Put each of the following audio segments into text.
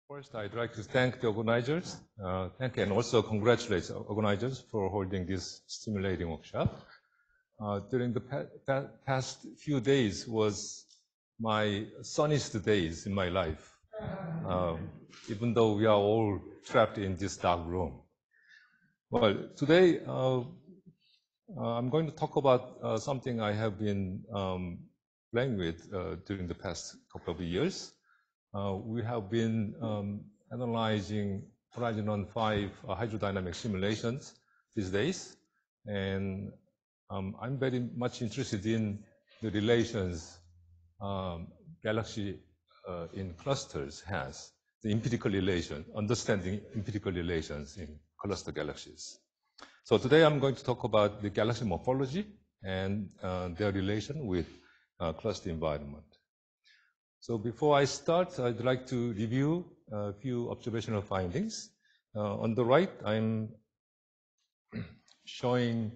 First, I'd like to thank the organizers, and also congratulate organizers for holding this stimulating workshop. During the past few days was my sunniest days in my life, even though we are all trapped in this dark room. Well, today I'm going to talk about something I have been playing with during the past couple of years. We have been analyzing Horizon 5 hydrodynamic simulations these days, and I'm very much interested in the relations galaxy in clusters has, the empirical relation, understanding empirical relations in cluster galaxies. So today I'm going to talk about the galaxy morphology and their relation with cluster environment. So before I start, I'd like to review a few observational findings. On the right, I'm showing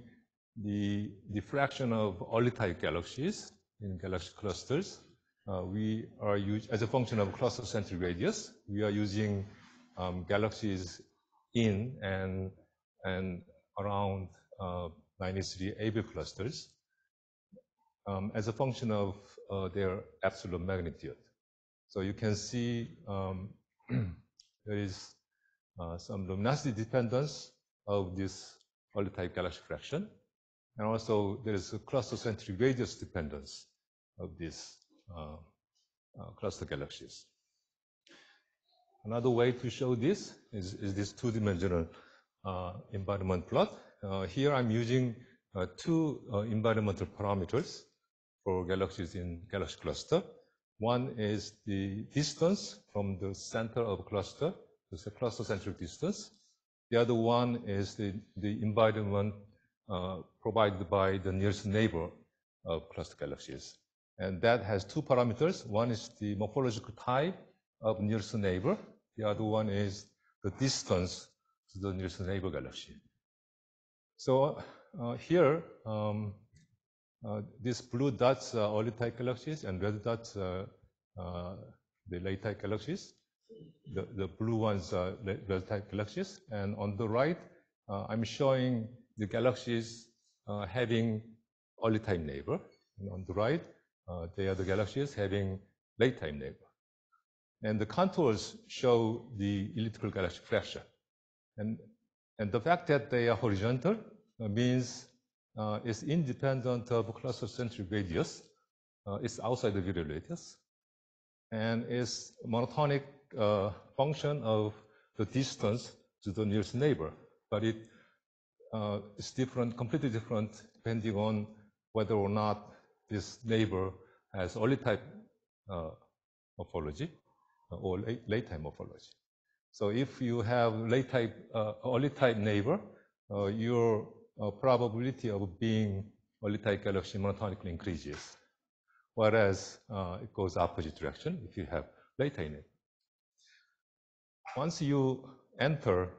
the fraction of early type galaxies in galaxy clusters. We are as a function of cluster centric radius. We are using galaxies in and around 93 AB clusters as a function of their absolute magnitude. So you can see there is some luminosity dependence of this early type galaxy fraction, and also there is a cluster centric radius dependence of these cluster galaxies. Another way to show this is this two-dimensional environment plot. Here I'm using two environmental parameters for galaxies in galaxy cluster. One is the distance from the center of cluster, the cluster centric distance. The other one is the environment provided by the nearest neighbor of cluster galaxies. And that has two parameters. One is the morphological type of nearest neighbor. The other one is the distance to the nearest neighbor galaxy. So here, these blue dots are early type galaxies, and red dots are the late type galaxies. The blue ones are red type galaxies. And on the right, I'm showing the galaxies having early type neighbor. And on the right, they are the galaxies having late type neighbor. And the contours show the elliptical galaxy fraction. And the fact that they are horizontal means it's independent of cluster centric radius. It's outside the virial radius. And it's monotonic function of the distance to the nearest neighbor. But it's different, completely different, depending on whether or not this neighbor has early type morphology or late type morphology. So if you have late type, early type neighbor, your probability of being early type galaxy monotonically increases, whereas it goes opposite direction if you have late type neighbor. Once you enter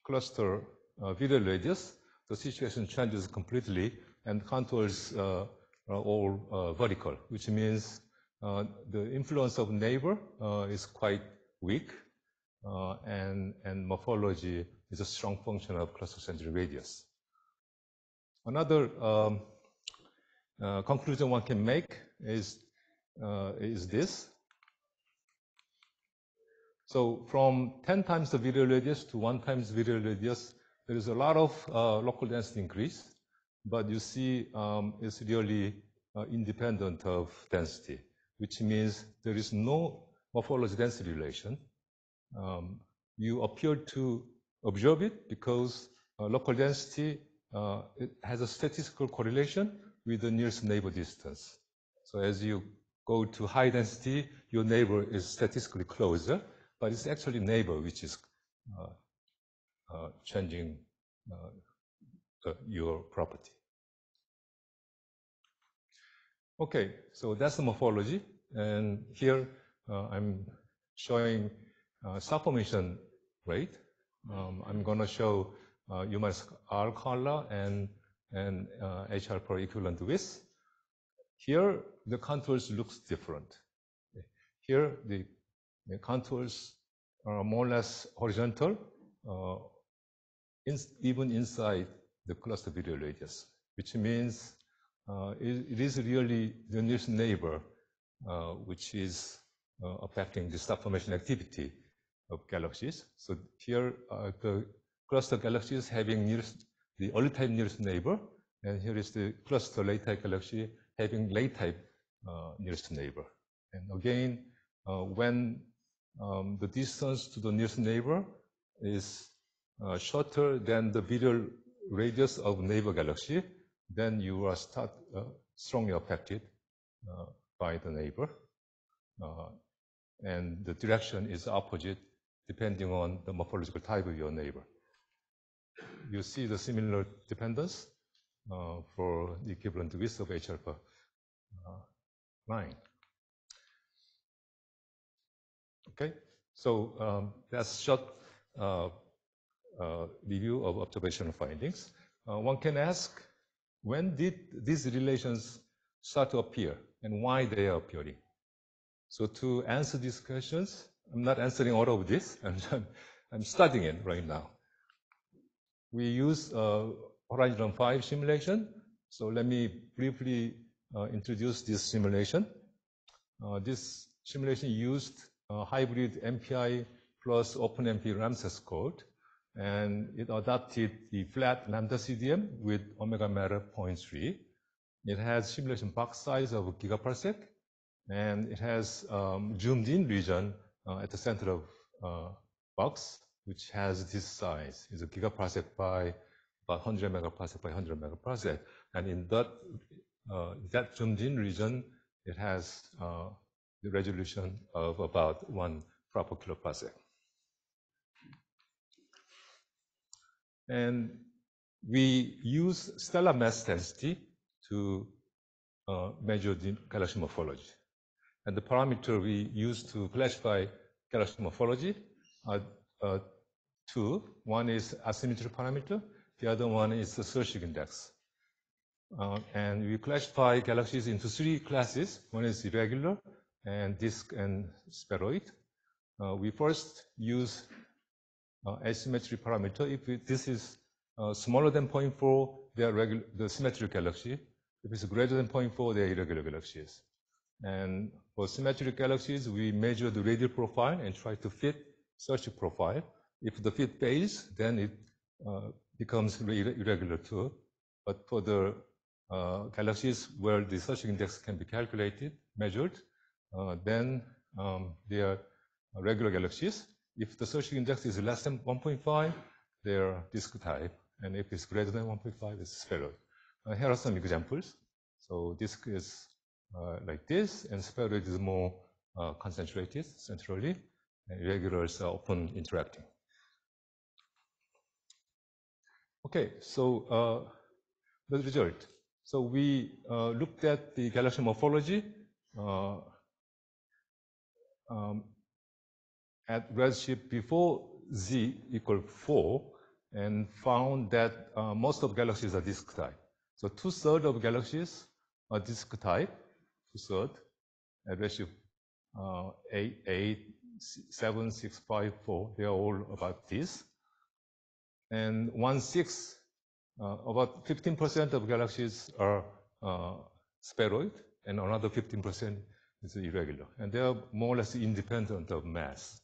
cluster virial radius, the situation changes completely, and contours are all vertical, which means the influence of neighbor is quite weak, and morphology is a strong function of cluster centric radius. Another conclusion one can make is this. So from 10 times the virial radius to 1 times virial radius, there is a lot of local density increase, but you see it's really independent of density, which means there is no morphology density relation. You appear to observe it because local density it has a statistical correlation with the nearest neighbor distance. So as you go to high density, your neighbor is statistically closer, but it's actually neighbor which is changing your property. Okay, so that's the morphology, and here I'm showing star formation rate. I'm going to show U minus R color and HR per equivalent width. Here, the contours looks different. here the contours are more or less horizontal, even inside the cluster virial radius, which means it is really the nearest neighbor which is affecting the star formation activity of galaxies. So here the cluster galaxies having the early type nearest neighbor, and here is the cluster late type galaxy having late type nearest neighbor. And again, when the distance to the nearest neighbor is shorter than the virial radius of neighbor galaxy, then you are strongly affected by the neighbor. And the direction is opposite depending on the morphological type of your neighbor. You see the similar dependence for the equivalent width of H alpha line. Okay, so that's short review of observational findings. One can ask, when did these relations start to appear and why they are appearing? So to answer these questions, I'm not answering all of this, I'm studying it right now. We use Horizon 5 simulation. So let me briefly introduce this simulation. This simulation used hybrid MPI plus OpenMP Ramses code, and it adopted the flat lambda CDM with omega matter 0.3. It has simulation box size of gigaparsec, and it has zoomed in region at the center of box, which has this size. It's a gigaparsec by about 100 megaparsec by 100 megaparsec. And in that zoomed in region, it has the resolution of about 1 proper kiloparsec. And we use stellar mass density to measure the galaxy morphology. And the parameter we use to classify galaxy morphology are two. One is asymmetry parameter, the other one is the Searching index. And we classify galaxies into three classes. One is irregular, and disk and spheroid. We first use asymmetry parameter. If this is smaller than 0.4, they are the symmetric galaxy. If it's greater than 0.4, they are irregular galaxies. And for symmetric galaxies, we measure the radial profile and try to fit such a profile. If the fit fails, then it becomes irregular too. But for the galaxies where the Searching index can be calculated, measured, then they are regular galaxies. If the Searching index is less than 1.5, they are disk type. And if it's greater than 1.5, it's spheroid. Here are some examples. So disk is like this, and spheroid is more concentrated centrally, and irregulars are often interacting. Okay, so the result. So we looked at the galaxy morphology at redshift before z equal 4, and found that most of galaxies are disk type. So 2/3 of galaxies are disk type, 2/3 at redshift 8, 7, 6, 5, 4. They are all about this. And 1/6, about 15% of galaxies are spheroid, and another 15% is irregular. And they are more or less independent of mass.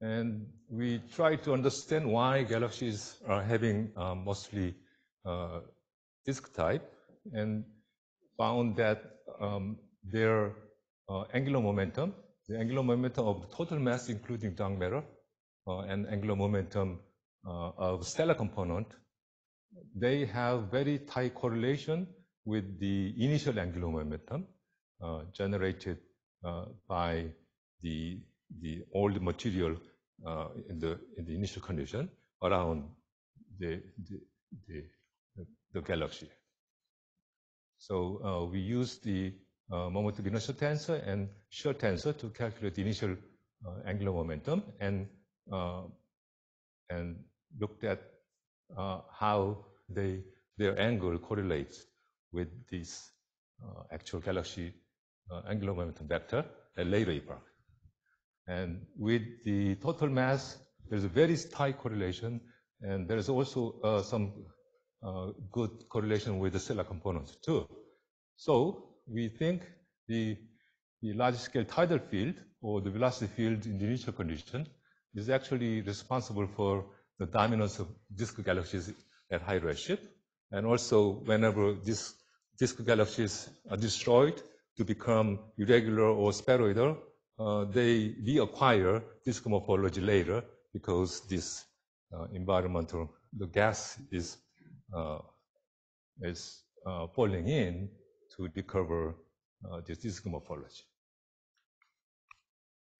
And we try to understand why galaxies are having mostly disk type, and found that their angular momentum, the angular momentum of the total mass, including dark matter, and angular momentum of stellar component, they have very tight correlation with the initial angular momentum generated by the old material in the initial condition around the galaxy. So we use the momentum inertia tensor and shear tensor to calculate the initial angular momentum, and looked at how their angle correlates with this actual galaxy angular momentum vector at later epoch. And with the total mass, there's a very tight correlation, and there's also some good correlation with the stellar components too. So we think the large-scale tidal field or the velocity field in the initial condition is actually responsible for the dominance of disk galaxies at high redshift. And also, whenever these disk galaxies are destroyed to become irregular or spheroidal, they reacquire disk morphology later because this environmental, the gas is falling in to recover this disk morphology.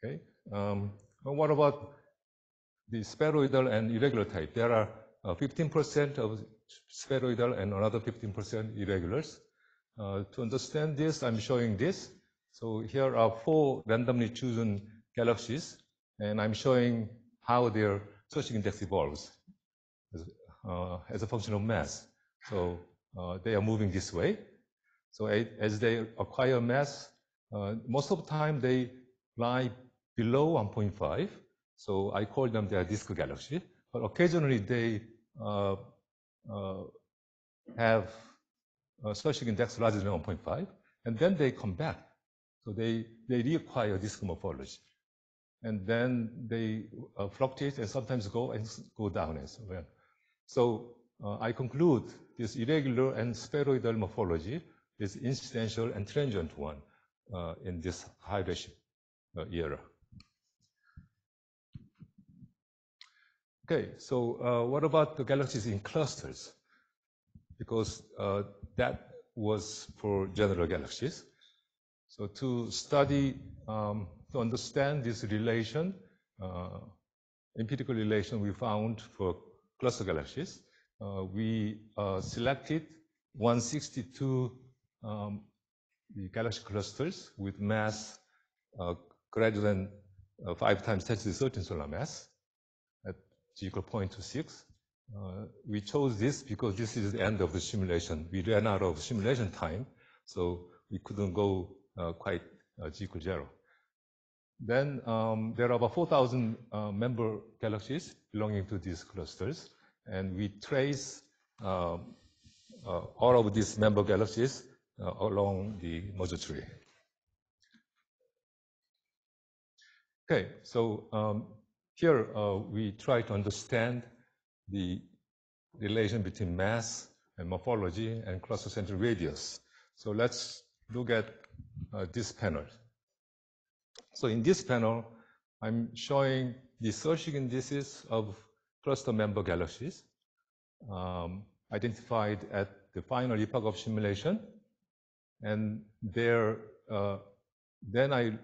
Okay. What about the spheroidal and irregular type? There are 15% of spheroidal and another 15% irregulars. To understand this, I'm showing this. So here are 4 randomly chosen galaxies, and I'm showing how their searching index evolves as a function of mass. So they are moving this way. So as they acquire mass, most of the time they lie below 1.5. So I call them their disk galaxy. But occasionally they have a searching index larger than 1.5, and then they come back. So they reacquire disk morphology. And then they fluctuate and sometimes go down as well. So I conclude this irregular and spheroidal morphology is incidental and transient one in this high redshift era. Okay, so what about the galaxies in clusters? Because that was for general galaxies. So to study, to understand this relation, empirical relation we found for cluster galaxies, we selected 162 the galaxy clusters with mass greater than 5 times 10 to the 13 solar mass at G equal 0.26. We chose this because this is the end of the simulation. We ran out of simulation time, so we couldn't go quite G equal 0. Then there are about 4,000 member galaxies belonging to these clusters, and we trace all of these member galaxies along the merger tree. Okay, so here we try to understand the relation between mass and morphology and cluster center radius. So let's look at this panel. So in this panel, I'm showing the searching indices of cluster member galaxies identified at the final epoch of simulation. And there, then I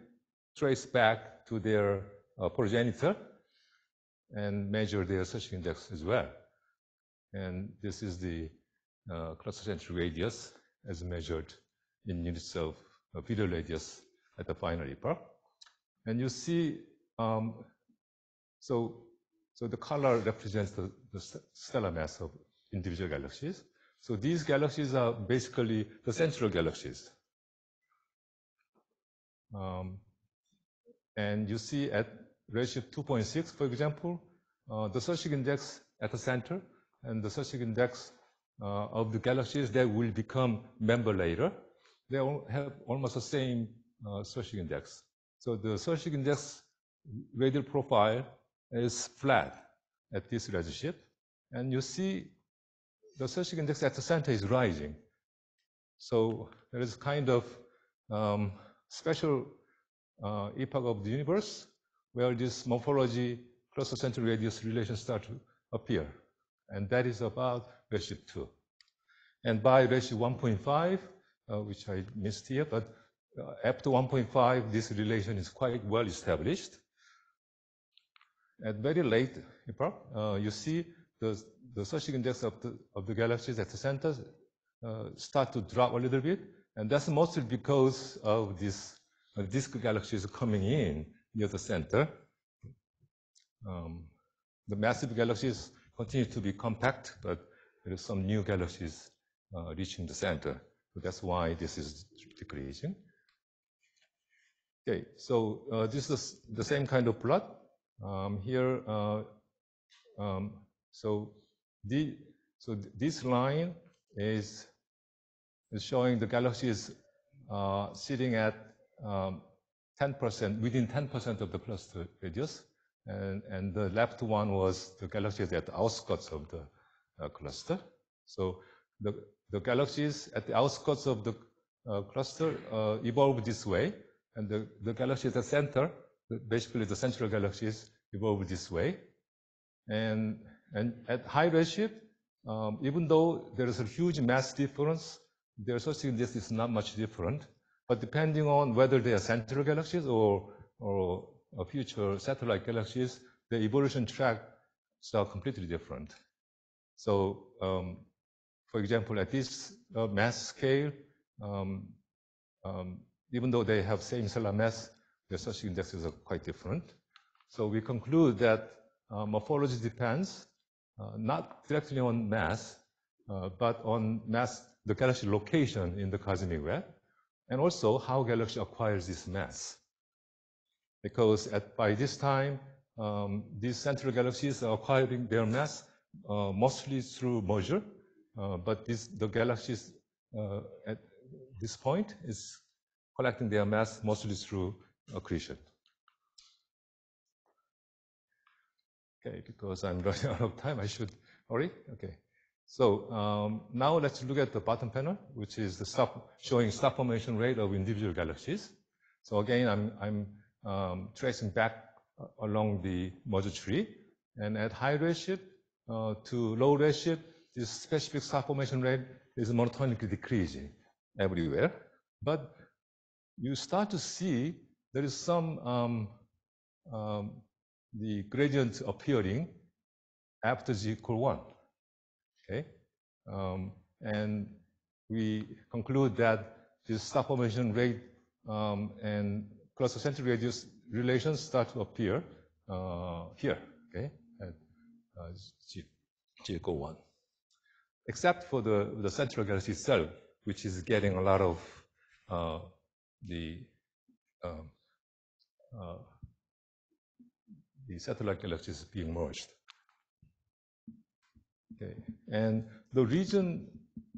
trace back to their progenitor and measure their searching index as well. And this is the cluster center radius as measured in units of virial radius at the final epoch. And you see, so the color represents the stellar mass of individual galaxies. So these galaxies are basically the central galaxies. And you see at ratio 2.6, for example, the searching index at the center and the searching index of the galaxies that will become member later, they all have almost the same searching index. So the searching index radial profile is flat at this redshift. And you see the searching index at the center is rising. So there is kind of special epoch of the universe where this morphology cluster center radius relations start to appear. And that is about redshift 2. And by redshift 1.5, which I missed here, but after 1.5, this relation is quite well established. At very late epoch, you see the searching index of the galaxies at the center start to drop a little bit, and that's mostly because of this disk galaxies coming in near the center. The massive galaxies continue to be compact, but there are some new galaxies reaching the center. So that's why this is decreasing. Okay, so this is the same kind of plot. Here, so this line is showing the galaxies sitting at 10%, within 10% of the cluster radius, and the left one was the galaxies at the outskirts of the cluster. So the galaxies at the outskirts of the cluster evolved this way, and the galaxies at the center, basically the central galaxies, evolved this way. And at high redshift, even though there is a huge mass difference, their associated this is not much different. But depending on whether they are central galaxies or future satellite galaxies, the evolution tracks are completely different. So, for example, at this mass scale, even though they have same stellar mass, the associated indexes are quite different. So we conclude that morphology depends not directly on mass, but on mass, the galaxy location in the cosmic web, and also how galaxy acquires this mass. Because by this time, these central galaxies are acquiring their mass mostly through merger, but the galaxies at this point is collecting their mass mostly through accretion. Okay, because I'm running out of time, I should hurry. Okay. So now let's look at the bottom panel, which is the showing star formation rate of individual galaxies. So again, I'm tracing back along the merger tree, and at high redshift to low redshift, this specific star formation rate is monotonically decreasing everywhere. But you start to see there is some the gradient appearing after g equal 1. Okay, and we conclude that this star formation rate and cluster-centric radius relations start to appear here. Okay, at g equal 1, except for the central galaxy itself, which is getting a lot of the satellite galaxies being merged. Okay, and the reason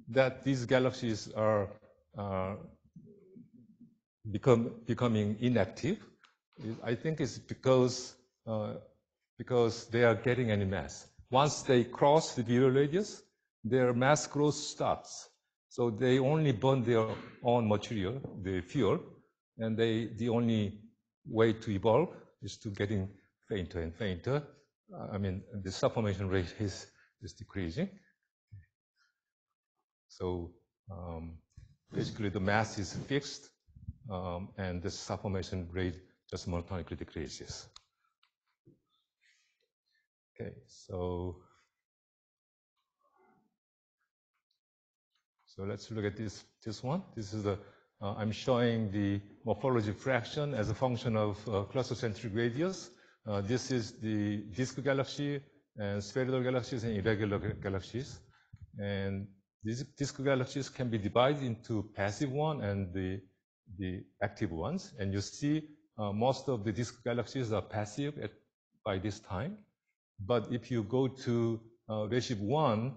that these galaxies are becoming inactive, I think, is because they are getting any mass. Once they cross the virial radius, their mass growth stops. So they only burn their own material, the fuel, and the only way to evolve is to getting fainter and fainter. I mean, the star formation rate is decreasing. So basically the mass is fixed, and the star formation rate just monotonically decreases. Okay, so let's look at this one. This is I'm showing the morphology fraction as a function of cluster-centric radius. This is the disk galaxy and spherical galaxies and irregular galaxies. And these disk galaxies can be divided into passive one and the active ones. And you see most of the disk galaxies are passive by this time. But if you go to redshift 1,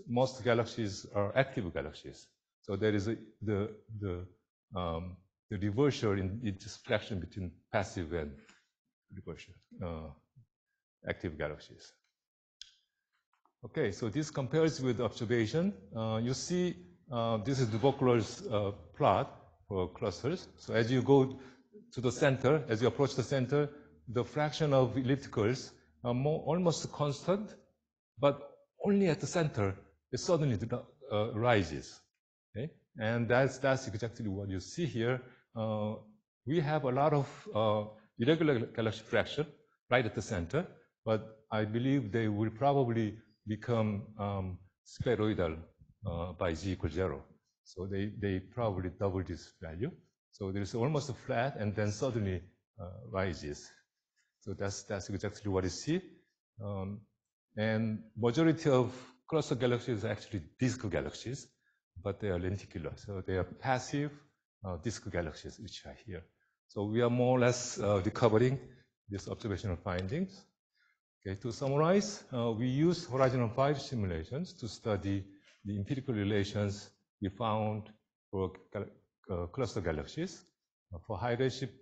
most galaxies are active galaxies. So there is the reversal in this fraction between passive and reversal, active galaxies. Okay, so this compares with observation. You see, this is the Vogler's plot for clusters. So as you go to the center, as you approach the center, the fraction of ellipticals are almost constant, but only at the center, it suddenly rises. Okay? And that's exactly what you see here. We have a lot of irregular galaxy fraction right at the center, but I believe they will probably become spheroidal by g equals 0. So they probably double this value. So there's almost a flat and then suddenly rises. So that's exactly what you see. And majority of cluster galaxies are actually disk galaxies, but they are lenticular. So they are passive disk galaxies, which are here. So we are more or less recovering these observational findings. Okay, to summarize, we use Horizon 5 simulations to study the empirical relations we found for cluster galaxies. For high redshift,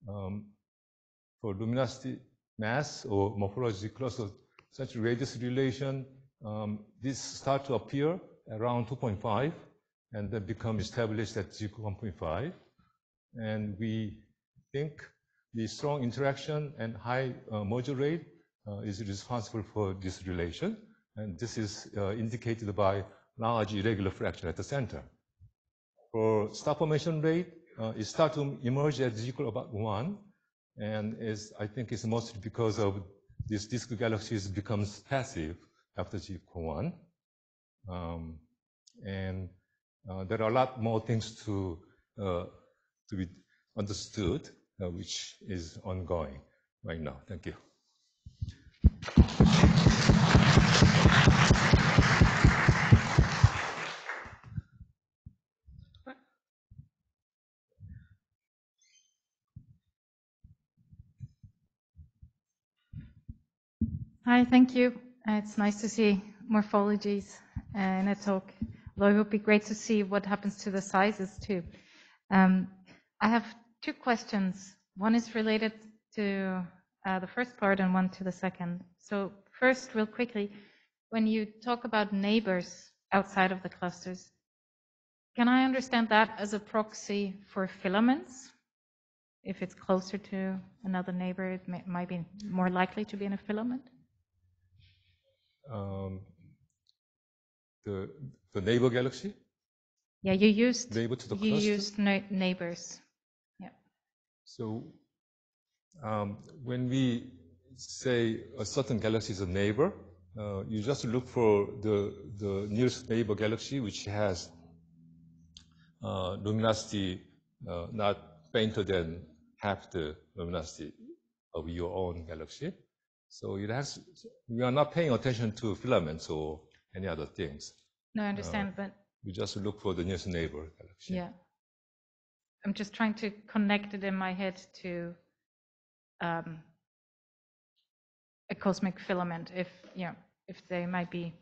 for luminosity mass or morphology cluster central radius relation, these start to appear around 2.5 and then become established at 1.5. And we think the strong interaction and high merger rate is responsible for this relation. And this is indicated by large irregular fraction at the center. For star formation rate, it starts to emerge at z equal about 1. And I think it's mostly because of these disk galaxies becomes passive after z equal 1. There are a lot more things to be understood, which is ongoing right now. Thank you. Hi, thank you. It's nice to see morphologies in a talk. Although it would be great to see what happens to the sizes too. I have two questions. One is related to the first part and one to the second. So first, real quickly, when you talk about neighbors outside of the clusters, can I understand that as a proxy for filaments? If it's closer to another neighbor, it might be more likely to be in a filament? The neighbor galaxy? Yeah, you used neighbor to the you cluster? used neighbors. Yeah. So when we say a certain galaxy is a neighbor, you just look for the nearest neighbor galaxy which has luminosity not fainter than half the luminosity of your own galaxy. So it has. We are not paying attention to filaments or any other things. No, I understand, but we just look for the nearest neighbor galaxy. Yeah, I'm just trying to connect it in my head to a cosmic filament. If they might be.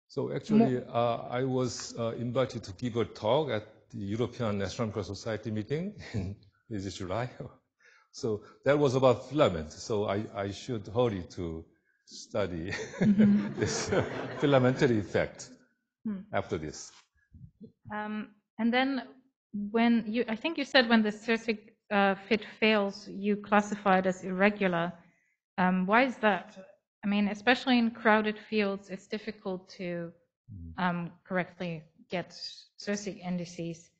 So actually, I was invited to give a talk at the European Astronomical Society meeting in this July. So that was about filaments. So I should hurry to study this filamentary effect after this. And then when I think you said when the Cersei fit fails, you classify it as irregular. Why is that? I mean, especially in crowded fields, it's difficult to correctly get Cersei indices.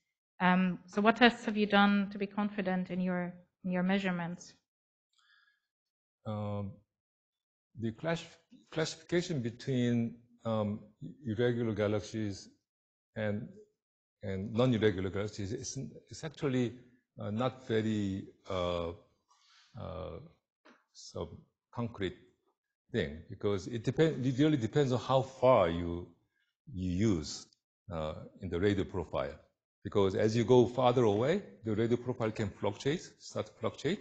So what tests have you done to be confident in your measurements? The classification between irregular galaxies and non-irregular galaxies is actually not very some concrete thing, because it really depends on how far you use in the radio profile. Because as you go farther away, the radio profile can start to fluctuate.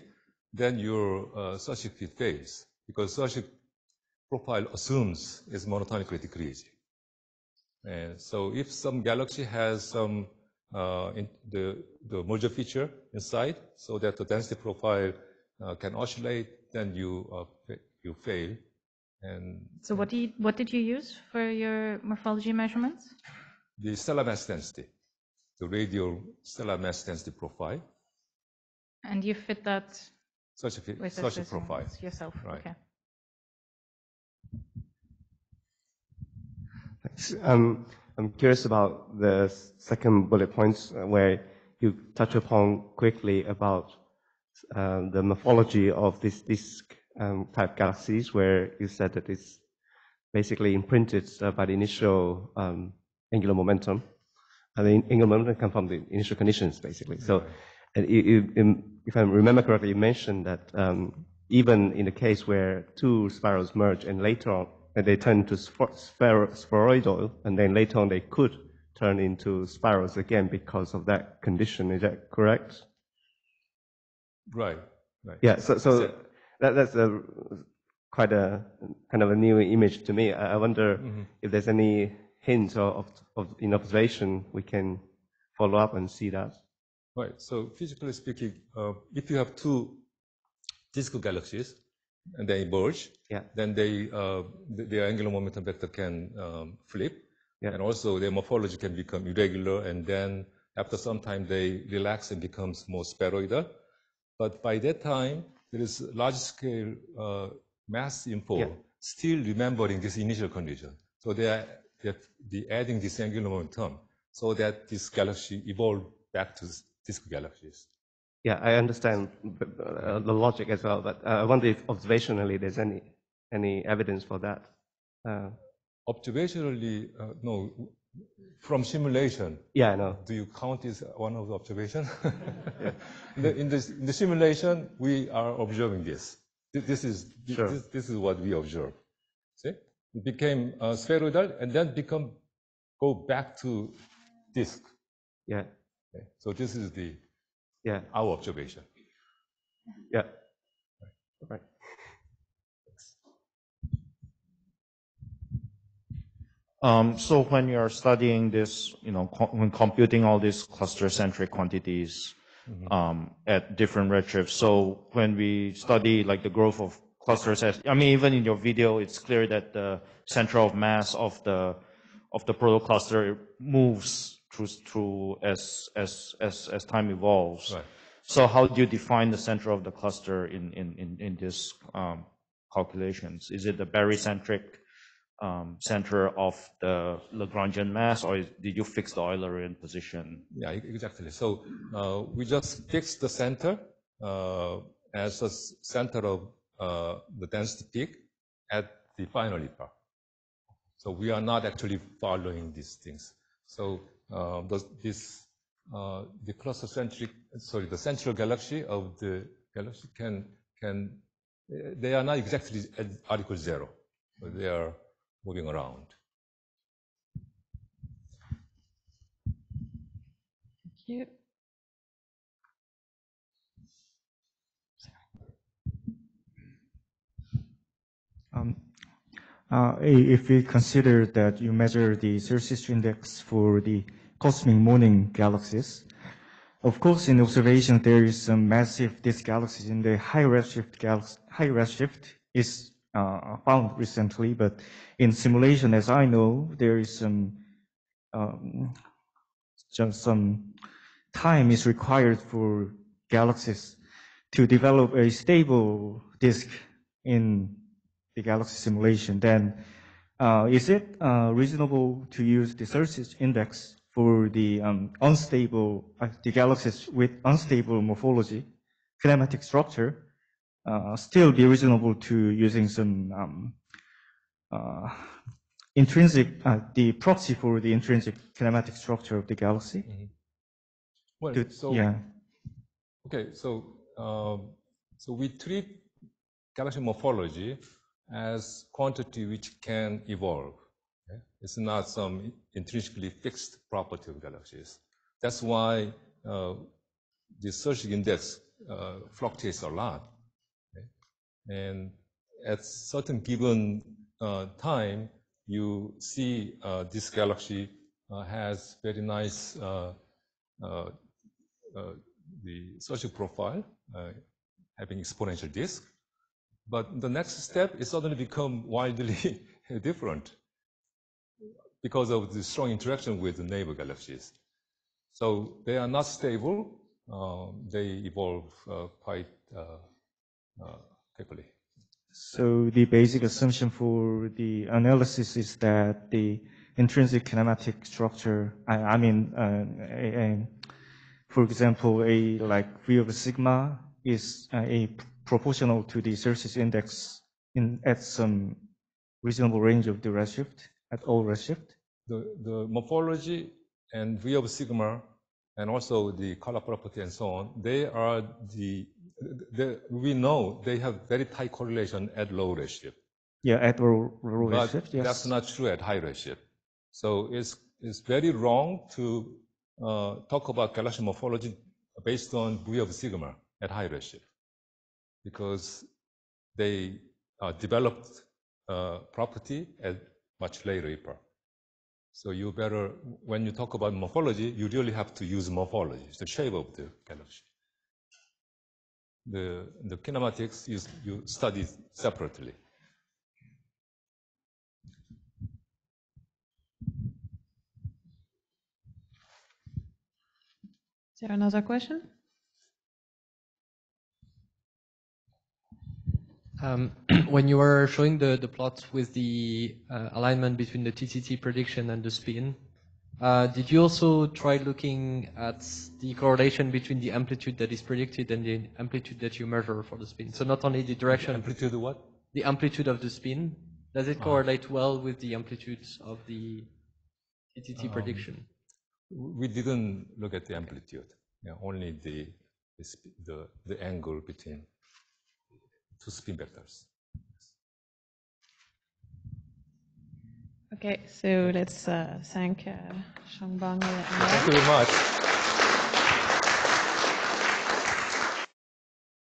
Then your Cersei fit fails, because Cersei profile assumes it's monotonically decreasing. And so if some galaxy has some the merger feature inside, so that the density profile can oscillate, then you fail. And so what did you use for your morphology measurements? The stellar mass density, the radial stellar mass density profile. And you fit that such a profile yourself, right? Okay. I'm curious about the second bullet points where you touch upon quickly about the morphology of this disk type galaxies, where you said that it's basically imprinted by the initial angular momentum. And the angular momentum comes from the initial conditions, basically. So, and if I remember correctly, you mentioned that even in the case where two spirals merge and later on they turn into spheroidal, and then later on they could turn into spirals again because of that condition. Is that correct? Right, right. Yeah, so that's quite a kind of a new image to me. I wonder if there's any hints of in observation we can follow up and see that. Right. So physically speaking, if you have two disk galaxies and they merge, then their angular momentum vector can flip, and also their morphology can become irregular, and then after some time they relax and becomes more spheroidal. But by that time, there is large-scale mass info still remembering this initial condition. So they're adding this angular momentum so that this galaxy evolved back to disk galaxies. Yeah, I understand the logic as well, but I wonder if observationally there's any evidence for that. Observationally, no. From simulation. Yeah, I know. Do you count as one of the observation? In the simulation, we are observing this. This is what we observe. See, it became spheroidal and then go back to disk. Yeah. Okay. So this is our observation. Yeah. Right. So when you're studying this, when computing all these cluster-centric quantities at different redshifts, so when we study like the growth of clusters, even in your video, it's clear that the center of mass of the protocluster moves through as time evolves. Right. So how do you define the center of the cluster in this calculations? Is it the barycentric center of the Lagrangian mass, or did you fix the Eulerian position? Yeah, exactly. So we just fixed the center as a center of the density peak at the final epoch. So we are not actually following these things. So the cluster-centric, the central galaxy of the galaxy they are not exactly at R equals 0, but they are moving around. Thank you. If we consider that you measure the surface index for the cosmic morning galaxies, of course, in observation, there is some massive disk galaxies in the high redshift is found recently, but in simulation, as I know, there is just some time is required for galaxies to develop a stable disk in the galaxy simulation. Then is it reasonable to use the surface index for the the galaxies with unstable morphology, kinematic structure, still be reasonable to using some intrinsic, the proxy for the intrinsic kinematic structure of the galaxy? Well, okay, so we treat galaxy morphology as quantity which can evolve. Okay? It's not some intrinsically fixed property of galaxies. That's why the surface index fluctuates a lot. Okay? And at certain given time, you see this galaxy has very nice the social profile, having exponential disk. But the next step is suddenly become wildly different because of the strong interaction with the neighbor galaxies. So they are not stable. They evolve quite quickly. So the basic assumption for the analysis is that the intrinsic kinematic structure, for example, like V of sigma is proportional to the surface index at some reasonable range of the redshift, at all redshift. The morphology and V of sigma and also the color property and so on, we know they have very tight correlation at low redshift. Yeah, at low redshift, yes. That's not true at high redshift. So it's very wrong to talk about galaxy morphology based on V of sigma. at high redshift because they developed property at much later epoch. So you better, when you talk about morphology, you really have to use morphology, the shape of the galaxy. The kinematics you study separately. Is there another question? When you were showing the plot with the alignment between the TTT prediction and the spin, did you also try looking at the correlation between the amplitude that is predicted and the amplitude that you measure for the spin? So not only the direction. The amplitude of what? The amplitude of the spin. Does it correlate well with the amplitudes of the TTT prediction? We didn't look at the amplitude. Yeah, only the angle between two spin vectors. Okay, so let's thank Changbom. Thank you very much.